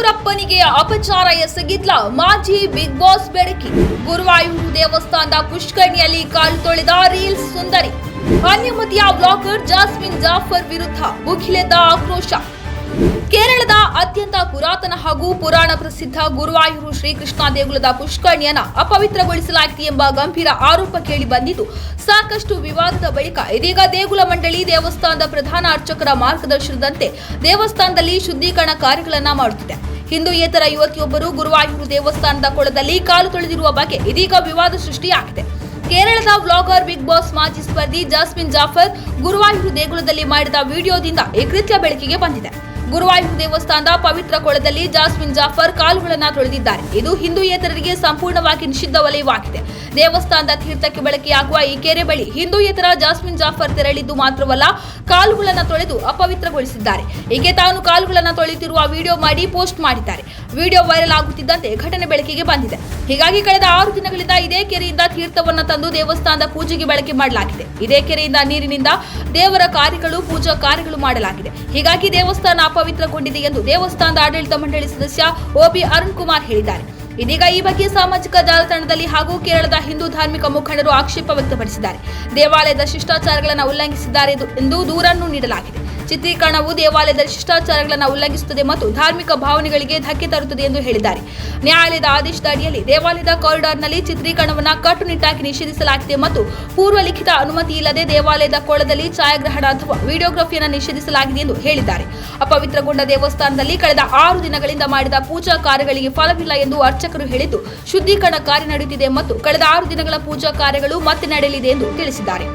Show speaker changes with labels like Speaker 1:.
Speaker 1: ಯಡಿಯೂರಪ್ಪನಿಗೆ ಅಪಚಾರ ಎಸಗಿದ್ಲ ಮಾಜಿ big boss ಬೆಡಕಿ. Guruvayur ದೇವಸ್ಥಾನದ ಪುಷ್ಕರಣಿಯಲ್ಲಿ ಕಾಲು ತೊಳೆದ ರೀಲ್ಸ್ ಸುಂದರಿ. ಅನ್ಯಮತಿಯ ಬ್ಲಾಗರ್ ಜಾಸ್ಮಿನ್ ಜಾಫರ್ ವಿರುದ್ಧ ಭುಗಿಲೆದ್ದ ಆಕ್ರೋಶ. ಕೇರಳದ ಅತ್ಯಂತ ಪುರಾತನ ಹಾಗೂ ಪುರಾಣ ಪ್ರಸಿದ್ಧ ಗುರುವಾಯೂರು ಶ್ರೀಕೃಷ್ಣ ದೇಗುಲದ ಪುಷ್ಕರಣಿಯನ್ನ ಅಪವಿತ್ರಗೊಳಿಸಲಾಗಿದೆ ಎಂಬ ಗಂಭೀರ ಆರೋಪ ಕೇಳಿ ಬಂದಿದ್ದು ಸಾಕಷ್ಟು ವಿವಾದದ ಬಳಿಕ ಇದೀಗ ದೇಗುಲ ಮಂಡಳಿ ದೇವಸ್ಥಾನದ ಪ್ರಧಾನ ಅರ್ಚಕರ ಮಾರ್ಗದರ್ಶನದಂತೆ ದೇವಸ್ಥಾನದಲ್ಲಿ ಶುದ್ಧೀಕರಣ ಕಾರ್ಯಗಳನ್ನು ಮಾಡುತ್ತಿದೆ. ಹಿಂದೂಯೇತರ ಯುವತಿಯೊಬ್ಬರು ಗುರುವಾಯೂರು ದೇವಸ್ಥಾನದ ಕೊಳದಲ್ಲಿ ಕಾಲು ತೊಳೆದಿರುವ ಬಗ್ಗೆ ಇದೀಗ ವಿವಾದ ಸೃಷ್ಟಿಯಾಗಿದೆ. ಕೇರಳದ ವ್ಲಾಗರ್ ಬಿಗ್ ಬಾಸ್ ಮಾಜಿ ಸ್ಪರ್ಧಿ ಜಾಸ್ಮಿನ್ ಜಾಫರ್ ಗುರುವಾಯೂರು ದೇಗುಲದಲ್ಲಿ ಮಾಡಿದ ವಿಡಿಯೋದಿಂದ ಈ ಕೃತ್ಯ ಬೆಳಕಿಗೆ ಬಂದಿದೆ. ಗುರುವಾಯೂರು ದೇವಸ್ಥಾನದ ಪವಿತ್ರ ಕೊಳದಲ್ಲಿ ಜಾಸ್ಮಿನ್ ಜಾಫರ್ ಕಾಲುಗಳನ್ನು ತೊಳೆದಿದ್ದಾರೆ. ಇದು ಹಿಂದೂಯೇತರರಿಗೆ ಸಂಪೂರ್ಣವಾಗಿ ನಿಷಿದ್ಧ ವಲಯವಾಗಿದೆ. ದೇವಸ್ಥಾನದ ತೀರ್ಥಕ್ಕೆ ಬಳಕೆಯಾಗುವ ಈ ಕೆರೆ ಬಳಿ ಹಿಂದೂಯೇತರ ಜಾಸ್ಮಿನ್ ಜಾಫರ್ ತೆರಳಿದ್ದು ಮಾತ್ರವಲ್ಲ, ಕಾಲುಗಳನ್ನು ತೊಳೆದು ಅಪವಿತ್ರಗೊಳಿಸಿದ್ದಾರೆ. ಹೀಗೆ ತಾನು ಕಾಲುಗಳನ್ನು ತೊಳೆಯುತ್ತಿರುವ ವಿಡಿಯೋ ಮಾಡಿ ಪೋಸ್ಟ್ ಮಾಡಿದ್ದಾರೆ. ವಿಡಿಯೋ ವೈರಲ್ ಆಗುತ್ತಿದ್ದಂತೆ ಘಟನೆ ಬೆಳಕಿಗೆ ಬಂದಿದೆ. ಹೀಗಾಗಿ ಕಳೆದ 6 ದಿನಗಳಿಂದ ಇದೇ ಕೆರೆಯಿಂದ ತೀರ್ಥವನ್ನು ತಂದು ದೇವಸ್ಥಾನದ ಪೂಜೆಗೆ ಬಳಕೆ ಮಾಡಲಾಗಿದೆ. ಇದೇ ಕೆರೆಯಿಂದ ನೀರಿನಿಂದ ದೇವರ ಕಾರ್ಯಗಳು, ಪೂಜಾ ಕಾರ್ಯಗಳು ಮಾಡಲಾಗಿದೆ. ಹೀಗಾಗಿ ದೇವಸ್ಥಾನ ಅಪವಿತ್ರಗೊಂಡಿದೆ ಎಂದು ದೇವಸ್ಥಾನದ ಆಡಳಿತ ಮಂಡಳಿ ಸದಸ್ಯ ಒಬಿ ಅರುಣ್ ಕುಮಾರ್ ಹೇಳಿದ್ದಾರೆ. ಇದೀಗ ಈ ಬಗ್ಗೆ ಸಾಮಾಜಿಕ ಜಾಲತಾಣದಲ್ಲಿ ಹಾಗೂ ಕೇರಳದ ಹಿಂದೂ ಧಾರ್ಮಿಕ ಮುಖಂಡರು ಆಕ್ಷೇಪ ವ್ಯಕ್ತಪಡಿಸಿದ್ದಾರೆ. ದೇವಾಲಯದ ಶಿಷ್ಟಾಚಾರಗಳನ್ನು ಉಲ್ಲಂಘಿಸಿದ್ದಾರೆ ಎಂದು ದೂರನ್ನು ನೀಡಲಾಗಿದೆ. ಚಿತ್ರೀಕರಣವು ದೇವಾಲಯದ ಶಿಷ್ಟಾಚಾರಗಳನ್ನು ಉಲ್ಲಂಘಿಸುತ್ತದೆ ಮತ್ತು ಧಾರ್ಮಿಕ ಭಾವನೆಗಳಿಗೆ ಧಕ್ಕೆ ತರುತ್ತದೆ ಎಂದು ಹೇಳಿದ್ದಾರೆ. ನ್ಯಾಯಾಲಯದ ಆದೇಶದ ಅಡಿಯಲ್ಲಿ ದೇವಾಲಯದ ಕಾರಿಡಾರ್ನಲ್ಲಿ ಚಿತ್ರೀಕರಣವನ್ನು ಕಟ್ಟುನಿಟ್ಟಾಗಿ ನಿಷೇಧಿಸಲಾಗಿದೆ ಮತ್ತು ಪೂರ್ವ ಲಿಖಿತ ಅನುಮತಿ ಇಲ್ಲದೆ ದೇವಾಲಯದ ಕೊಳದಲ್ಲಿ ಛಾಯಾಗ್ರಹಣ ಅಥವಾ ವಿಡಿಯೋಗ್ರಫಿಯನ್ನು ನಿಷೇಧಿಸಲಾಗಿದೆ ಎಂದು ಹೇಳಿದ್ದಾರೆ. ಅಪವಿತ್ರಗೊಂಡ ದೇವಸ್ಥಾನದಲ್ಲಿ ಕಳೆದ 6 ದಿನಗಳಿಂದ ಮಾಡಿದ ಪೂಜಾ ಕಾರ್ಯಗಳಿಗೆ ಫಲವಿಲ್ಲ ಎಂದು ಅರ್ಚಕರು ಹೇಳಿದ್ದು, ಶುದ್ಧೀಕರಣ ಕಾರ್ಯ ನಡೆಯುತ್ತಿದೆ ಮತ್ತು ಕಳೆದ 6 ದಿನಗಳ ಪೂಜಾ ಕಾರ್ಯಗಳು ಮತ್ತೆ ನಡೆಯಲಿದೆ ಎಂದು ತಿಳಿಸಿದ್ದಾರೆ.